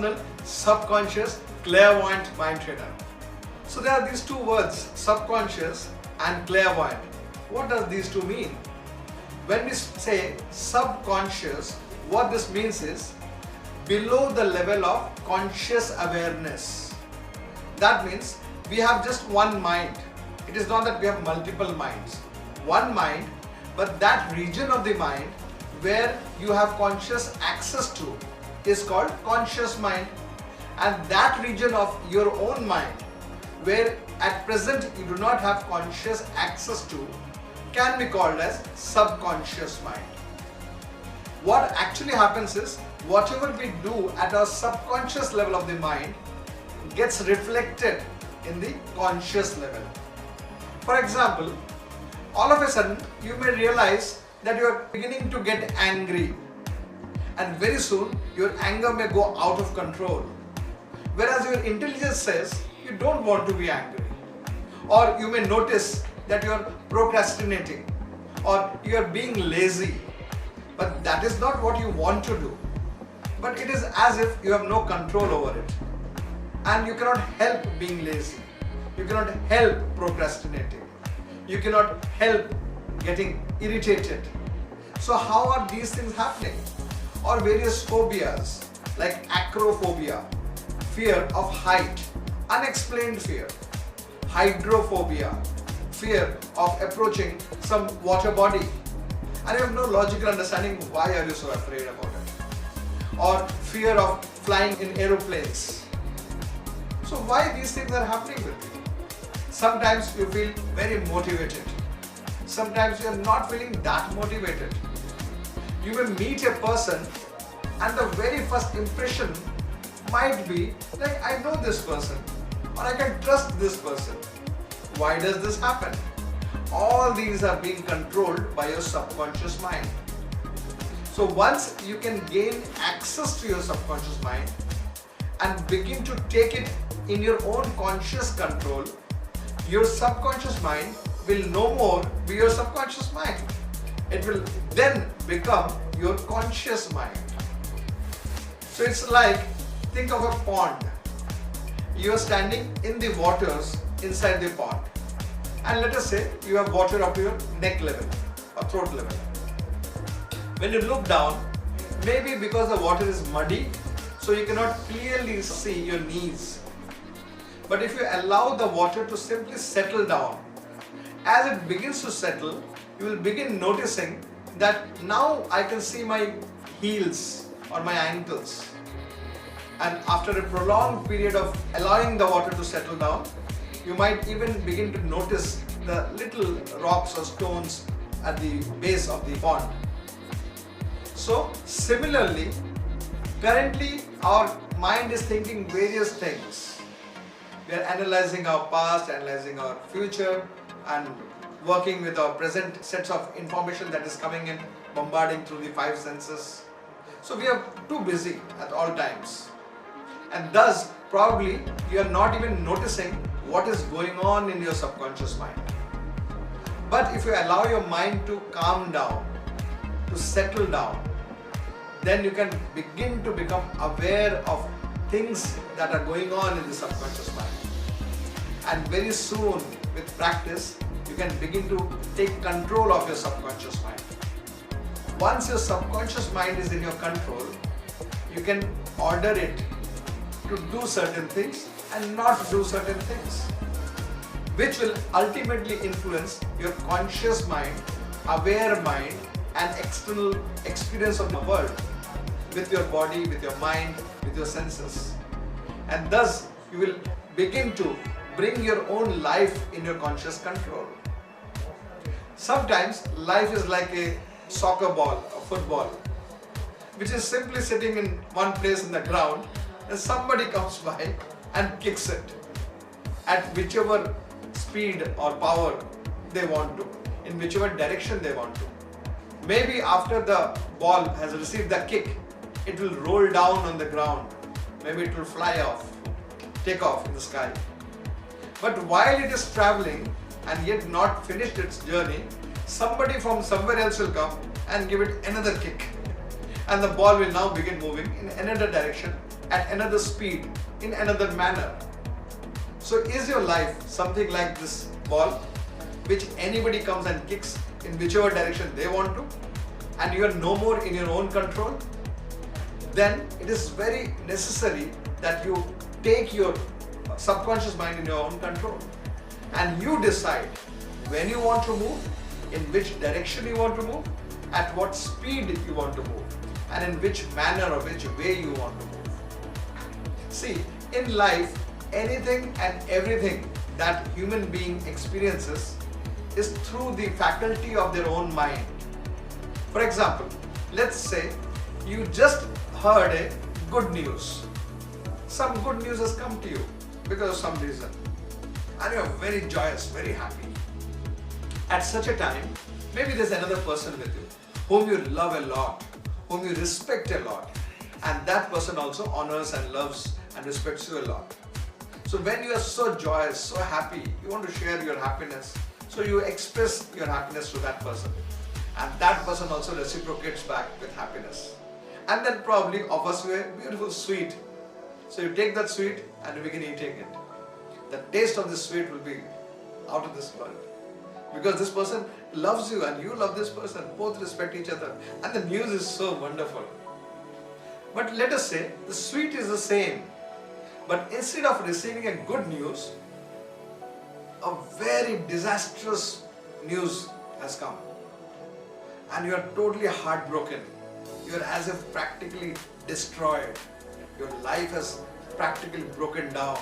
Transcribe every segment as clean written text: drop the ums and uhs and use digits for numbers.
personal, subconscious, clairvoyant mind trainer. So there are these two words, subconscious and clairvoyant. What does these two mean? When we say subconscious, what this means is below the level of conscious awareness. That means we have just one mind. It is not that we have multiple minds. One mind, but that region of the mind where you have conscious access to is called conscious mind. And that region of your own mind where at present you do not have conscious access to can be called as subconscious mind. What actually happens is whatever we do at our subconscious level of the mind gets reflected in the conscious level. For example, all of a sudden you may realize that you are beginning to get angry, and very soon your anger may go out of control, whereas your intelligence says you don't want to be angry. Or you may notice that you are procrastinating or you are being lazy, but that is not what you want to do, but it is as if you have no control over it, and you cannot help being lazy, you cannot help procrastinating, you cannot help getting irritated. So how are these things happening? Or various phobias like acrophobia, fear of height, unexplained fear, hydrophobia, fear of approaching some water body, and you have no logical understanding why are you so afraid about it. Or fear of flying in aeroplanes. So why these things are happening with you? Sometimes you feel very motivated. Sometimes you are not feeling that motivated. You will meet a person and the very first impression might be like, I know this person or I can trust this person. Why does this happen? All these are being controlled by your subconscious mind. So once you can gain access to your subconscious mind and begin to take it in your own conscious control, your subconscious mind will no more be your subconscious mind. It will then become your conscious mind. So it's like, think of a pond. You are standing in the waters inside the pond, and let us say you have water up to your neck level or throat level. When you look down, maybe because the water is muddy, so you cannot clearly see your knees. But if you allow the water to simply settle down, as it begins to settle, you will begin noticing that now I can see my heels or my ankles. And after a prolonged period of allowing the water to settle down, you might even begin to notice the little rocks or stones at the base of the pond. So similarly, currently our mind is thinking various things. We are analyzing our past, analyzing our future, and working with our present sets of information that is coming in, bombarding through the five senses. So we are too busy at all times, and thus probably you are not even noticing what is going on in your subconscious mind. But if you allow your mind to calm down, to settle down, then you can begin to become aware of things that are going on in the subconscious mind. And very soon, with practice, you can begin to take control of your subconscious mind. Once your subconscious mind is in your control, you can order it to do certain things and not do certain things, which will ultimately influence your conscious mind, aware mind, and external experience of the world with your body, with your mind, with your senses. And thus, you will begin to bring your own life in your conscious control. Sometimes life is like a soccer ball, a football, which is simply sitting in one place in the ground, and somebody comes by and kicks it at whichever speed or power they want to, in whichever direction they want to. Maybe after the ball has received the kick, it will roll down on the ground. Maybe it will fly off, take off in the sky. But while it is traveling and yet not finished its journey, somebody from somewhere else will come and give it another kick, and the ball will now begin moving in another direction at another speed, in another manner. So is your life something like this ball, which anybody comes and kicks in whichever direction they want to, and you are no more in your own control? Then it is very necessary that you take your subconscious mind in your own control and you decide when you want to move, in which direction you want to move, at what speed you want to move, and in which manner or which way you want to move. See, in life, anything and everything that human being experiences is through the faculty of their own mind. For example, let's say you just heard a good news. Some good news has come to you because of some reason, and you're very joyous, very happy. At such a time, maybe there's another person with you whom you love a lot, whom you respect a lot, and that person also honors and loves and respects you a lot. So when you are so joyous, so happy, you want to share your happiness, so you express your happiness to that person, and that person also reciprocates back with happiness, and then probably offers you a beautiful sweet. So you take that sweet and you begin eating it. The taste of this sweet will be out of this world, because this person loves you and you love this person, both respect each other, and the news is so wonderful. But let us say the sweet is the same, but instead of receiving a good news, a very disastrous news has come, and you are totally heartbroken. You are as if practically destroyed. Your life has practically broken down.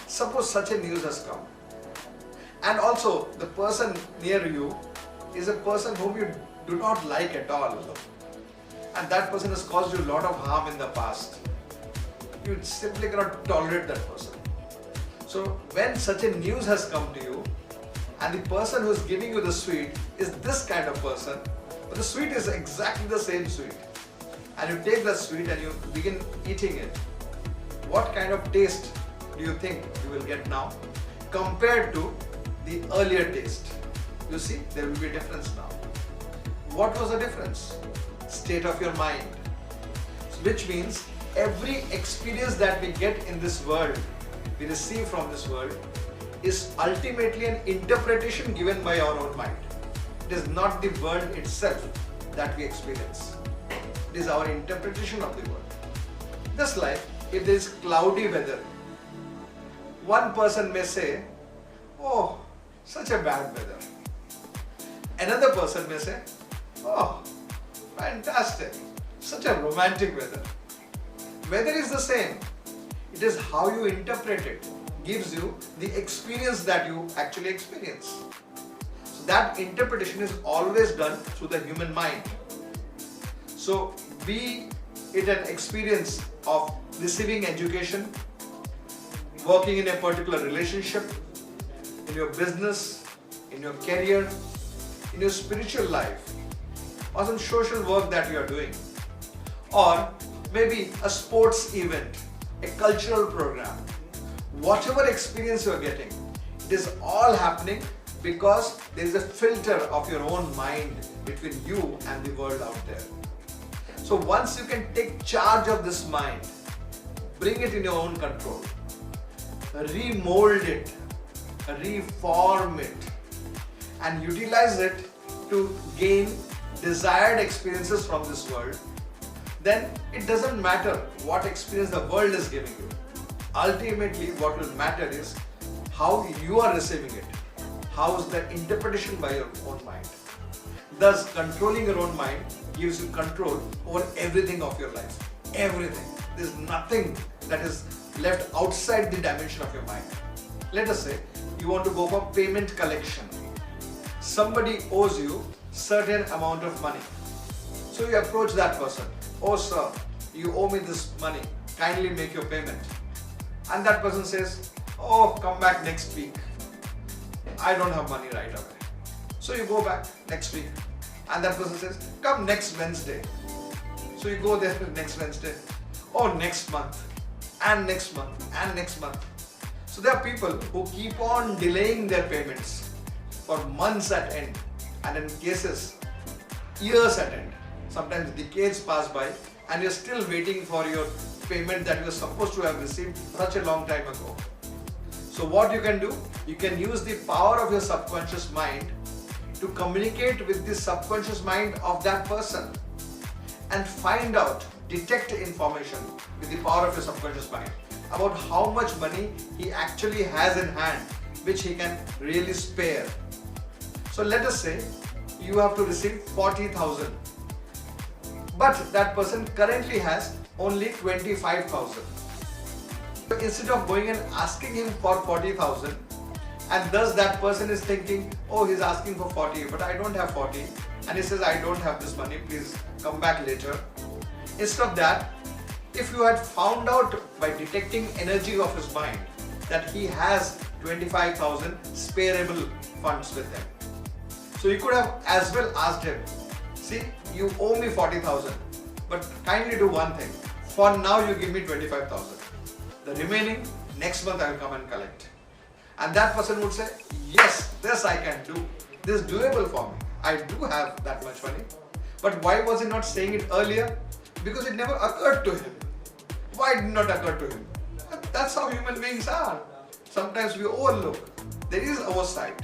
Suppose such a news has come, and also the person near you is a person whom you do not like at all, and that person has caused you a lot of harm in the past. You simply cannot tolerate that person. So when such a news has come to you, and the person who is giving you the sweet is this kind of person, but the sweet is exactly the same sweet, and you take that sweet and you begin eating it, what kind of taste do you think you will get now compared to the earlier taste? You see, there will be a difference now. What was the difference? State of your mind. Which means every experience that we get in this world, we receive from this world, is ultimately an interpretation given by our own mind. It is not the world itself that we experience. It is our interpretation of the world. Just like if there is cloudy weather, one person may say, "Oh, such a bad weather." Another person may say, "Oh, fantastic, such a romantic weather." Weather is the same. It is how you interpret it gives you the experience that you actually experience. So that interpretation is always done through the human mind. So be it an experience of receiving education, working in a particular relationship, in your business, in your career, in your spiritual life, or some social work that you are doing, or maybe a sports event, a cultural program, whatever experience you are getting, it is all happening because there is a filter of your own mind between you and the world out there. So once you can take charge of this mind, bring it in your own control, remold it, reform it, and utilize it to gain desired experiences from this world, then it doesn't matter what experience the world is giving you. Ultimately, what will matter is how you are receiving it. How is the interpretation by your own mind? Thus, controlling your own mind gives you control over everything of your life. Everything. There's nothing that is left outside the dimension of your mind. Let us say you want to go for payment collection. Somebody owes you certain amount of money. So you approach that person. "Oh sir, you owe me this money. Kindly make your payment." And that person says, "Oh, come back next week. I don't have money right away." So you go back next week. And that person says, "Come next Wednesday." So you go there next Wednesday. "Oh, next month. And next month. And next month." So there are people who keep on delaying their payments for months at end, and in cases, years at end. Sometimes decades pass by and you're still waiting for your payment that you were supposed to have received such a long time ago. So what you can do, you can use the power of your subconscious mind to communicate with the subconscious mind of that person and find out, detect information with the power of your subconscious mind about how much money he actually has in hand, which he can really spare. So let us say you have to receive 40,000, but that person currently has only 25,000. So instead of going and asking him for 40,000, and thus that person is thinking, oh, he's asking for 40, but I don't have 40, and he says, I don't have this money, please come back later. Instead of that, if you had found out by detecting energy of his mind that he has 25,000 spareable funds with him, so you could have as well asked him, see, you owe me 40,000, but kindly do one thing. For now, you give me 25,000. The remaining, next month I will come and collect. And that person would say, yes, this I can do. This is doable for me. I do have that much money. But why was he not saying it earlier? Because it never occurred to him. Why did not occur to him? That's how human beings are. Sometimes we overlook. There is oversight.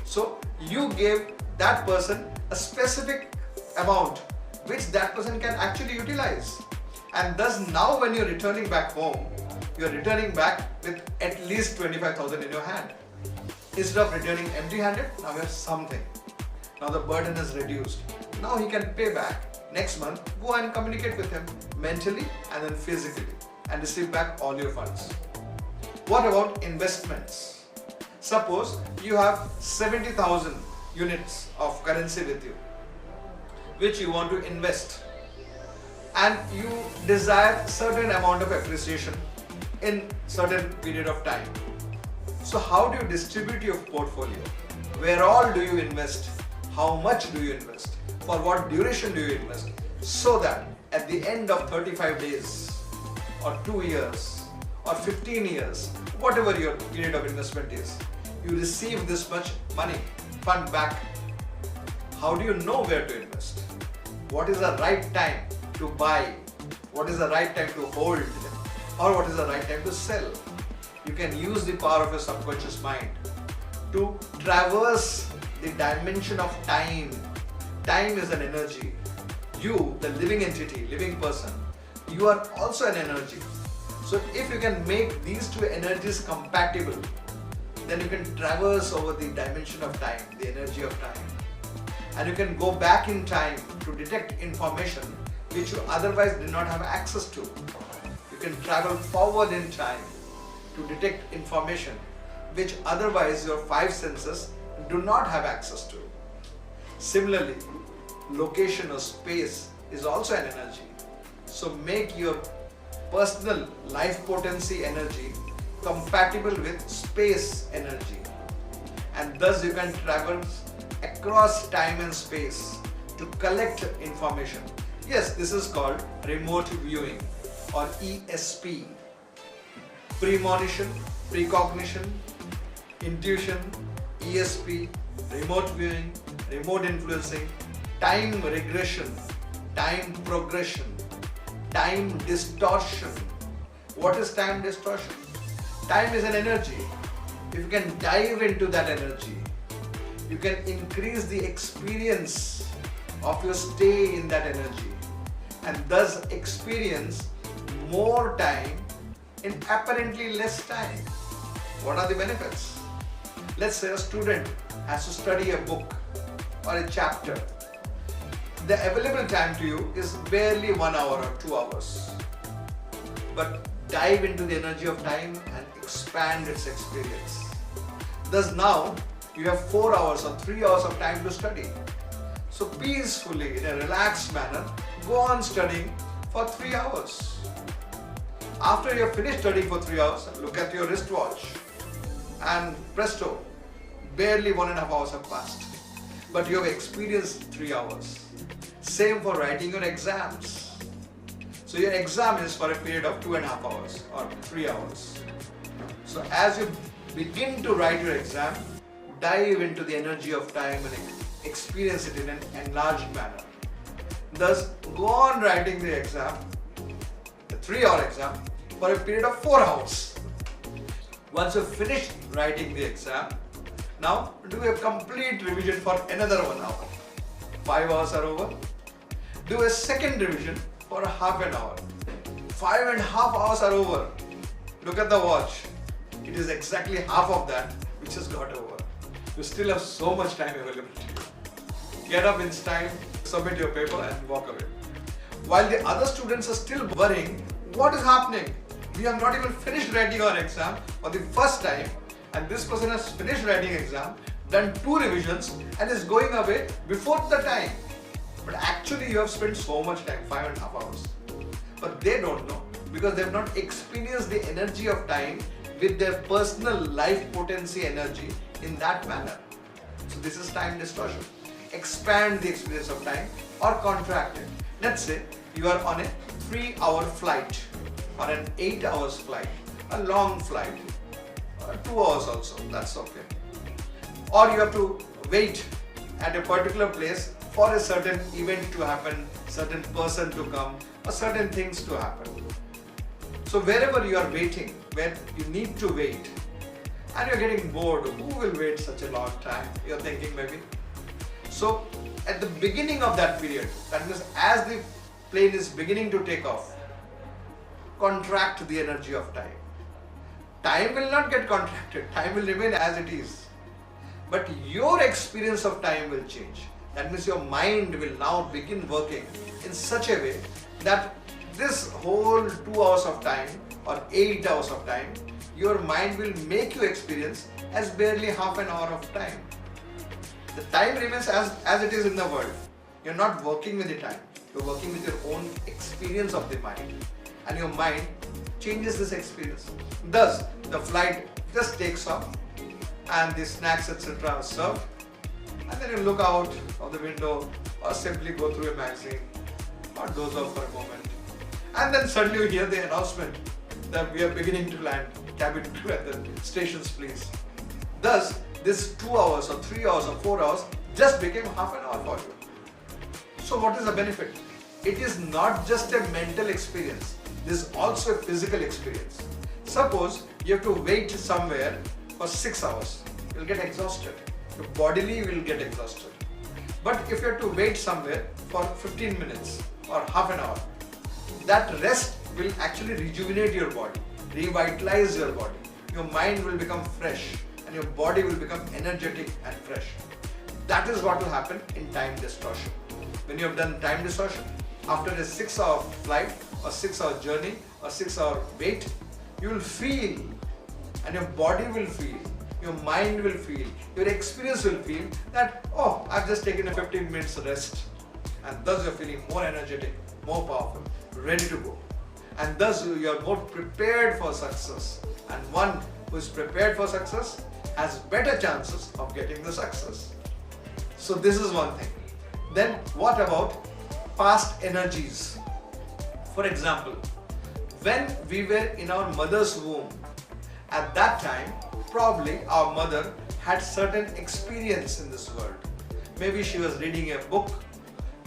So you gave that person a specific amount which that person can actually utilize. And thus now when you're returning back home, you're returning back with at least 25,000 in your hand. Instead of returning empty-handed, now you have something. Now the burden is reduced. Now he can pay back. Next month, go and communicate with him mentally and then physically and receive back all your funds. What about investments? Suppose you have 70,000 units of currency with you, which you want to invest, and you desire certain amount of appreciation in certain period of time. So how do you distribute your portfolio? Where all do you invest? How much do you invest? For what duration do you invest? So that at the end of 35 days or 2 years or 15 years, whatever your period of investment is, you receive this much money, fund back. How do you know where to invest? What is the right time to buy? What is the right time to hold? Or what is the right time to sell? You can use the power of your subconscious mind to traverse the dimension of time. Time is an energy. You, the living entity, living person, you are also an energy. So if you can make these two energies compatible, then you can traverse over the dimension of time, the energy of time. And you can go back in time to detect information which you otherwise did not have access to. You can travel forward in time to detect information which otherwise your five senses do not have access to. Similarly, location or space is also an energy. So make your personal life potency energy compatible with space energy, and thus you can travel across time and space to collect information. Yes, this is called remote viewing or ESP. Premonition, precognition, intuition, ESP, remote viewing, remote influencing, time regression, time progression, time distortion. What is time distortion? Time is an energy. If you can dive into that energy, you can increase the experience of your stay in that energy and thus experience more time in apparently less time. What are the benefits? Let's say a student has to study a book or a chapter. The available time to you is barely 1 hour or 2 hours. But dive into the energy of time and expand its experience. Thus now you have 4 hours or 3 hours of time to study. So peacefully, in a relaxed manner, go on studying for 3 hours. After you have finished studying for 3 hours, look at your wristwatch and presto, barely 1.5 hours have passed. But you have experienced 3 hours. Same for writing your exams. So your exam is for a period of 2.5 hours or 3 hours. So as you begin to write your exam, dive into the energy of time and experience it in an enlarged manner. Thus, go on writing the exam. The 3-hour exam for a period of 4 hours. Once you finish writing the exam, now do a complete revision for another 1 hour. 5 hours are over. Do a second revision for half an hour. 5.5 hours are over. Look at the watch. It is exactly half of that which has got over. You still have so much time available to you. Get up in time, submit your paper and walk away. While the other students are still worrying, what is happening? We have not even finished writing our exam for the first time, and this person has finished writing exam, done 2 revisions and is going away before the time. But actually you have spent so much time, 5.5 hours. But they don't know because they have not experienced the energy of time with their personal life potency energy in that manner. So this is time distortion. Expand the experience of time or contract it. Let's say you are on a 3-hour flight or an 8 hours flight, a long flight, 2 hours also, that's okay. Or you have to wait at a particular place for a certain event to happen, certain person to come, or certain things to happen. So wherever you are waiting, where you need to wait, and you're getting bored, who will wait such a long time? You're thinking maybe. So at the beginning of that period, that means as the plane is beginning to take off, contract the energy of time. Time will not get contracted, time will remain as it is. But your experience of time will change. That means your mind will now begin working in such a way that this whole 2 hours of time or 8 hours of time, your mind will make you experience as barely half an hour of time. The time remains as it is in the world. You're not working with the time. You're working with your own experience of the mind. And your mind changes this experience. Thus, the flight just takes off and the snacks etc. are served. And then you look out of the window or simply go through a magazine or doze off for a moment. And then suddenly you hear the announcement that we are beginning to land. Cabin crew at the stations please. Thus, this 2 hours or 3 hours or 4 hours just became half an hour for you. So what is the benefit? It is not just a mental experience. This is also a physical experience. Suppose you have to wait somewhere for 6 hours. You'll get exhausted. Your bodily will get exhausted. But if you have to wait somewhere for 15 minutes or half an hour, that rest will actually rejuvenate your body, revitalize your body. Your mind will become fresh and your body will become energetic and fresh. That is what will happen in time distortion. When you have done time distortion, after a 6-hour flight or 6-hour journey or 6-hour wait, you will feel and your body will feel, your mind will feel, your experience will feel that, oh, I've just taken a 15 minutes rest, and thus you're feeling more energetic, more powerful, ready to go. And thus you're more prepared for success. And one who is prepared for success has better chances of getting the success. So this is one thing. Then what about past energies? For example, when we were in our mother's womb, at that time, probably our mother had certain experience in this world. Maybe she was reading a book,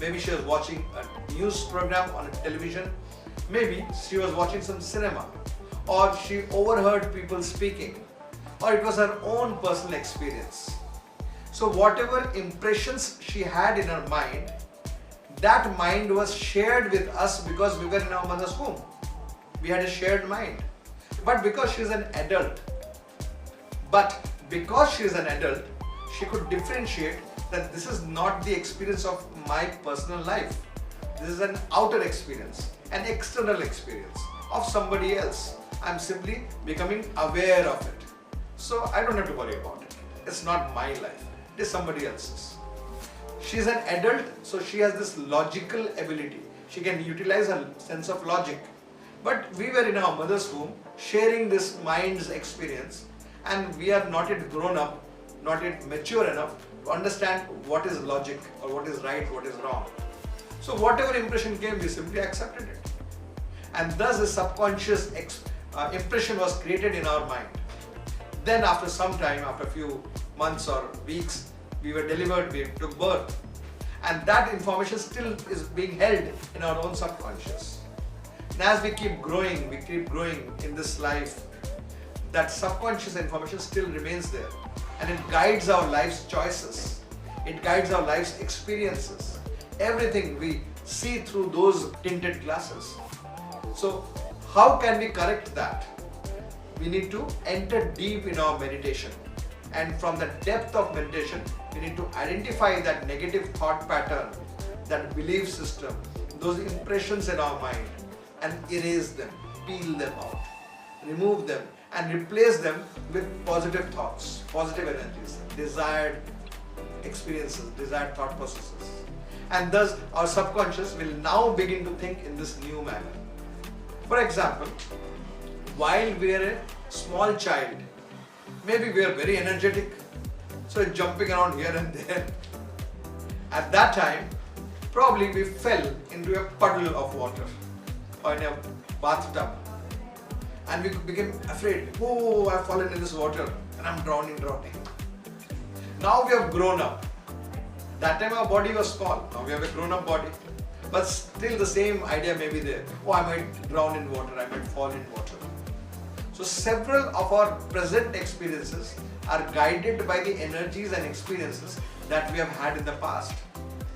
maybe she was watching a news program on television, maybe she was watching some cinema, or she overheard people speaking, or it was her own personal experience. So whatever impressions she had in her mind, that mind was shared with us because we were in our mother's womb. We had a shared mind. But because she is an adult, she could differentiate that this is not the experience of my personal life. This is an outer experience, an external experience of somebody else. I'm simply becoming aware of it. So I don't have to worry about it. It's not my life. It is somebody else's. She is an adult, so she has this logical ability. She can utilize her sense of logic. But we were in our mother's womb sharing this mind's experience, and we are not yet grown up, not yet mature enough to understand what is logic or what is right, what is wrong. So whatever impression came, we simply accepted it. And thus a subconscious impression was created in our mind. Then after some time, after a few months or weeks, we were delivered, we took birth. And that information still is being held in our own subconscious. And as we keep growing in this life, that subconscious information still remains there, and it guides our life's choices. It guides our life's experiences. Everything we see through those tinted glasses. So how can we correct that? We need to enter deep in our meditation, and from the depth of meditation we need to identify that negative thought pattern, that belief system, those impressions in our mind, and erase them, peel them out, remove them, and replace them with positive thoughts, positive energies, desired experiences, desired thought processes. And thus our subconscious will now begin to think in this new manner. For example, while we are a small child, maybe we are very energetic, so jumping around here and there. At that time, probably we fell into a puddle of water or in a bathtub, and we became afraid. Oh, I've fallen in this water and I'm drowning. Now we have grown up. That time our body was small. Now we have a grown-up body. But still the same idea may be there. Oh, I might drown in water, I might fall in water. So several of our present experiences are guided by the energies and experiences that we have had in the past.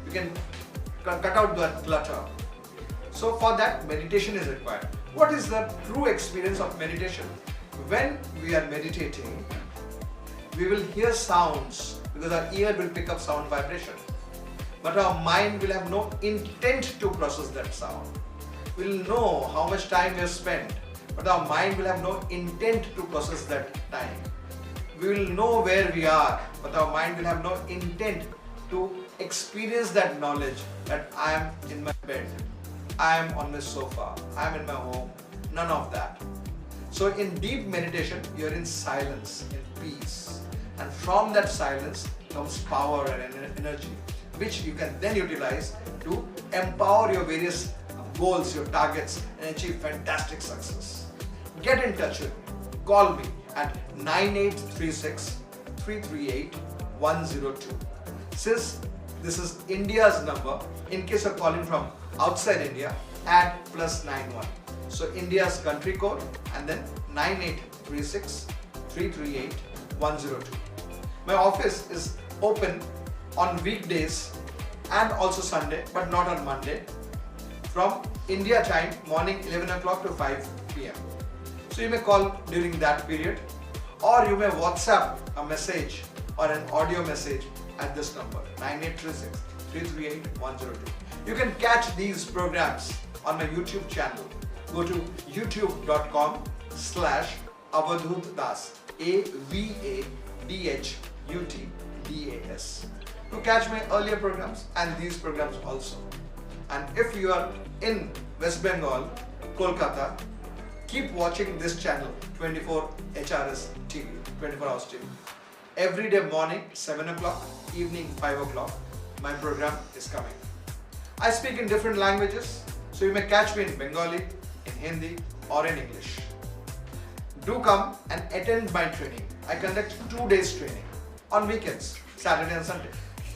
We can cut out that clutter. So for that, meditation is required. What is the true experience of meditation? When we are meditating, we will hear sounds because our ear will pick up sound vibration. But our mind will have no intent to process that sound. We will know how much time we have spent, but our mind will have no intent to process that time. We will know where we are, but our mind will have no intent to experience that knowledge that I am in my bed, I am on my sofa, I am in my home, none of that. So in deep meditation, you are in silence, in peace. And from that silence comes power and energy, which you can then utilize to empower your various goals, your targets, and achieve fantastic success. Get in touch with me. Call me at 9836 338 102. Since this is India's number, in case of calling from outside India, add +91. So India's country code and then 9836 338 102. My office is open on weekdays and also Sunday, but not on Monday, from India time morning 11 o'clock to 5 p.m. So you may call during that period, or you may WhatsApp a message or an audio message at this number 9836 338 102. You can catch these programs on my YouTube channel. Go to youtube.com/Avadhut AVADHUTDAS to catch my earlier programs and these programs also. And if you are in West Bengal, Kolkata, keep watching this channel 24 HRS TV, 24 hours TV. Every day morning 7 o'clock, evening 5 o'clock, my program is coming. I speak in different languages, so you may catch me in Bengali, in Hindi or in English. Do come and attend my training. I conduct 2 days training on weekends, Saturday and Sunday.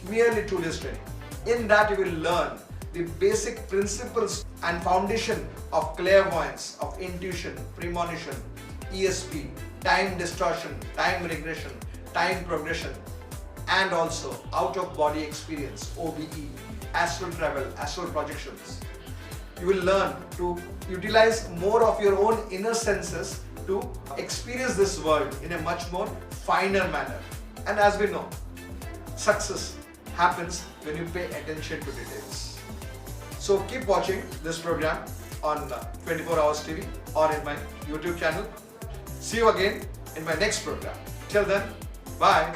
Merely 2 days training. In that you will learn the basic principles and foundation of clairvoyance, of intuition, premonition, ESP, time distortion, time regression, time progression, and also out-of-body experience, OBE, astral travel, astral projections. You will learn to utilize more of your own inner senses to experience this world in a much more finer manner. And as we know, success happens when you pay attention to details. So keep watching this program on 24 Hours TV or in my YouTube channel. See you again in my next program. Till then, bye.